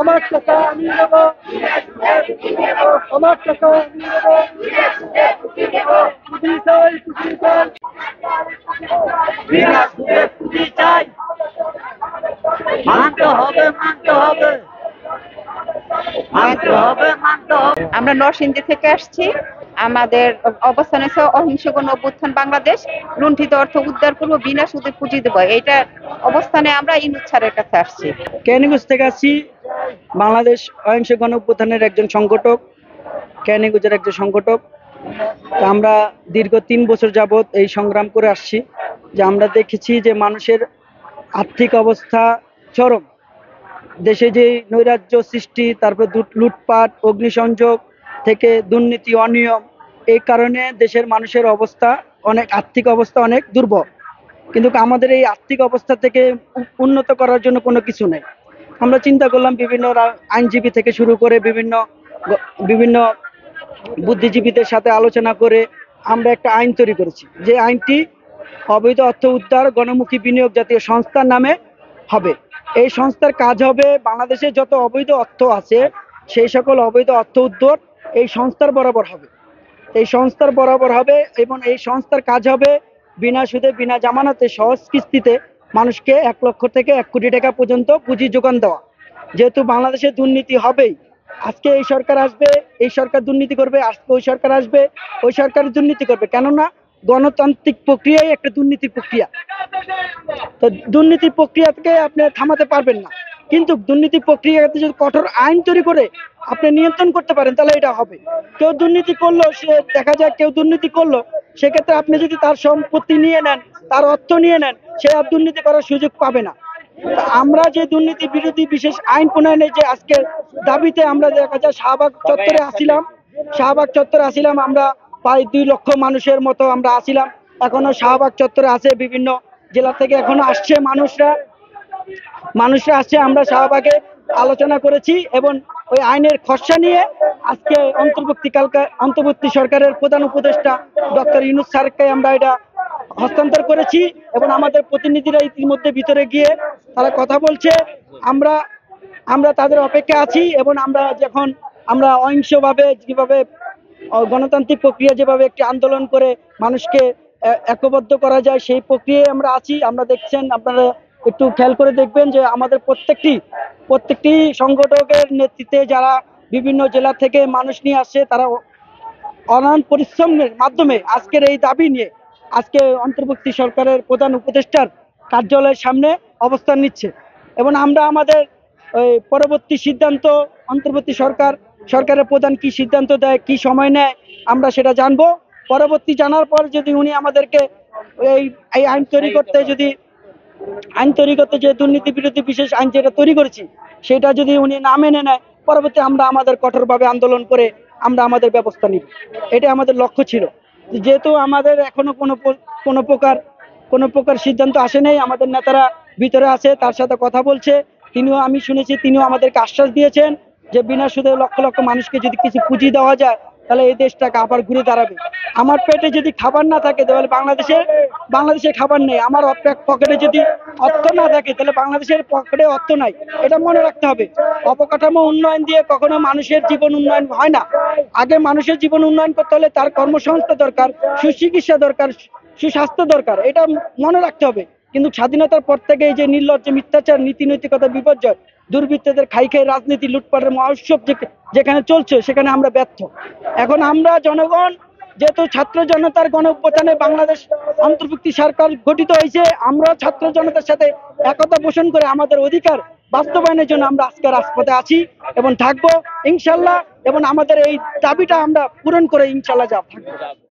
আমার টাকা আমি নেব, আমার টাকা আমি নেব, পুঁজি চাই, পুঁজি চাই, বিনা সুদে পুঁজি চাই, মানতে হবে, মানতে হবে, মানতে হবে, মানতে হবে। আমরা নরসিংদী থেকে আসছি। আমাদের অবস্থান হচ্ছে অহিংস গণ অভ্যুত্থান বাংলাদেশ, লুণ্ঠিত অর্থ উদ্ধার করবো, বিনা সুদে পুঁজি দেবো, এইটা অবস্থানে আমরা ইনুস স্যারের কাছে আসছি। ক্যানিগঞ্জ থেকে আসছি। বাংলাদেশ অহিংস গণ অভ্যুত্থানের একজন সংগঠক, ক্যানিগঞ্জের একজন সংগঠক। তা আমরা দীর্ঘ ৩ বছর যাবৎ এই সংগ্রাম করে আসছি। যে আমরা দেখেছি যে মানুষের আর্থিক অবস্থা চরম, দেশে যে নৈরাজ্য সৃষ্টি, তারপর লুটপাট, অগ্নিসংযোগ থেকে দুর্নীতি, অনিয়ম, এই কারণে দেশের মানুষের অবস্থা অনেক, আর্থিক অবস্থা অনেক দুর্বল। কিন্তু আমাদের এই আর্থিক অবস্থা থেকে উন্নত করার জন্য কোনো কিছু নেই। আমরা চিন্তা করলাম, বিভিন্ন আইনজীবী থেকে শুরু করে বিভিন্ন বিভিন্ন বুদ্ধিজীবীদের সাথে আলোচনা করে আমরা একটা আইন তৈরি করেছি, যে আইনটি অবৈধ অর্থ উদ্ধার গণমুখী বিনিয়োগ জাতীয় সংস্থার নামে হবে। এই সংস্থার কাজ হবে বাংলাদেশে যত অবৈধ অর্থ আছে সেই সকল অবৈধ অর্থ উদ্ধার এই সংস্থার বরাবর হবে, এই সংস্থার বরাবর হবে। এবং এই সংস্থার কাজ হবে বিনা সুদে, বিনা জামানতে, সহজ কিস্তিতে মানুষকে 1 লক্ষ থেকে 1 কোটি টাকা পর্যন্ত পুঁজি যোগান দেওয়া। যেহেতু বাংলাদেশে দুর্নীতি হবেই, আজকে এই সরকার আসবে, এই সরকার দুর্নীতি করবে, আজকে ওই সরকার আসবে, ওই সরকার দুর্নীতি করবে। কেননা গণতান্ত্রিক প্রক্রিয়াই একটা দুর্নীতি প্রক্রিয়া। তো দুর্নীতি প্রক্রিয়াকে আপনি থামাতে পারবেন না, কিন্তু দুর্নীতি প্রক্রিয়াতে যদি কঠোর আইন তৈরি করে আপনি নিয়ন্ত্রণ করতে পারেন তাহলে এটা হবে। কেউ দুর্নীতি করলো, সে দেখা যায় কেউ দুর্নীতি করলো, সেক্ষেত্রে আপনি যদি তার সম্পত্তি নিয়ে নেন, তার অর্থ নিয়ে নেন, সে আর দুর্নীতি করার সুযোগ পাবে না। আমরা যে দুর্নীতি বিরোধী বিশেষ আইন প্রণয়নের যে আজকের দাবিতে আমরা দেখা যায় শাহবাগ চত্বরে আসিলাম, শাহবাগ চত্বরে আসিলাম আমরা প্রায় 2 লক্ষ মানুষের মতো আমরা আসিলাম। এখনো শাহবাগ চত্বরে আছে, বিভিন্ন জেলা থেকে এখনো আসছে মানুষরা আসছে। আমরা শাহবাগে আলোচনা করেছি এবং ওই আইনের খসড়া নিয়ে আজকে অন্তর্বর্তী সরকারের প্রধান উপদেষ্টা ডক্টর ইউনূস স্যারকে আমরা এটা হস্তান্তর করেছি এবং আমাদের প্রতিনিধিরা ইতিমধ্যে ভিতরে গিয়ে তারা কথা বলছে। আমরা আমরা তাদের অপেক্ষা আছি এবং আমরা অহিংসভাবে যেভাবে গণতান্ত্রিক প্রক্রিয়া যেভাবে একটি আন্দোলন করে মানুষকে ঐক্যবদ্ধ করা যায় সেই প্রক্রিয়ায় আমরা আছি। আমরা দেখছেন, আপনারা একটু খেয়াল করে দেখবেন যে আমাদের প্রত্যেকটি সংগঠকের নেতৃত্বে যারা বিভিন্ন জেলা থেকে মানুষ নিয়ে আসছে, তারা অনন্য পরিশ্রমের মাধ্যমে আজকের এই দাবি নিয়ে আজকে অন্তর্বর্তী সরকারের প্রধান উপদেষ্টার কার্যালয়ের সামনে অবস্থান নিচ্ছে। এবং আমরা আমাদের পরবর্তী সিদ্ধান্ত, অন্তর্বর্তী সরকারের প্রধান কি সিদ্ধান্ত দেয়, কি সময় নেয়, আমরা সেটা জানবো। পরবর্তী জানার পর যদি উনি আমাদেরকে এই আইন তৈরি করতে যে দুর্নীতি বিরোধী বিশেষ আইন যেটা তৈরি করেছি সেটা যদি উনি না মেনে নেয়, পরবর্তী আমরা আমাদের কঠোরভাবে আন্দোলন করে আমরা আমাদের ব্যবস্থা নিব। এটা আমাদের লক্ষ্য ছিল। যেহেতু আমাদের এখনো কোনো প্রকার সিদ্ধান্ত আসে নাই, আমাদের নেতারা ভিতরে আছে, তার সাথে কথা বলছে। আমি শুনেছি তিনিও আমাদেরকে আশ্বাস দিয়েছেন যে বিনা সুদে লক্ষ লক্ষ মানুষকে যদি কিছু পুঁজি দেওয়া যায় তাহলে এই দেশটাকে আবার ঘুরে দাঁড়াবে। আমার পেটে যদি খাবার না থাকে তাহলে বাংলাদেশে খাবার নেই। আমার পকেটে যদি অর্থ না থাকে তাহলে বাংলাদেশের পকেটে অর্থ নাই। এটা মনে রাখতে হবে। অবকাঠামো উন্নয়ন দিয়ে কখনো মানুষের জীবন উন্নয়ন হয় না। আগে মানুষের জীবন উন্নয়ন করতে হলে তার কর্মসংস্থান দরকার, সুচিকিৎসা দরকার, সুস্বাস্থ্য দরকার, এটা মনে রাখতে হবে। কিন্তু স্বাধীনতার পর থেকে এই যে নির্লজ্জ, মিথ্যাচার, নীতি নৈতিকতা বিপর্যয়, দুর্বৃত্তদের খাই রাজনীতি, লুটপাটের মহোৎসব যেখানে চলছে সেখানে আমরা ব্যর্থ। এখন আমরা জনগণ, যেহেতু ছাত্র জনতার গণ অভ্যুত্থানে বাংলাদেশ অন্তর্ভুক্তি সরকার গঠিত হয়েছে, আমরা ছাত্র জনতার সাথে একতা পোষণ করে আমাদের অধিকার বাস্তবায়নের জন্য আমরা আজকে রাজপথে আছি এবং থাকবো ইনশাল্লাহ। এবং আমাদের এই দাবিটা আমরা পূরণ করে ইনশাল্লাহ থাকবো।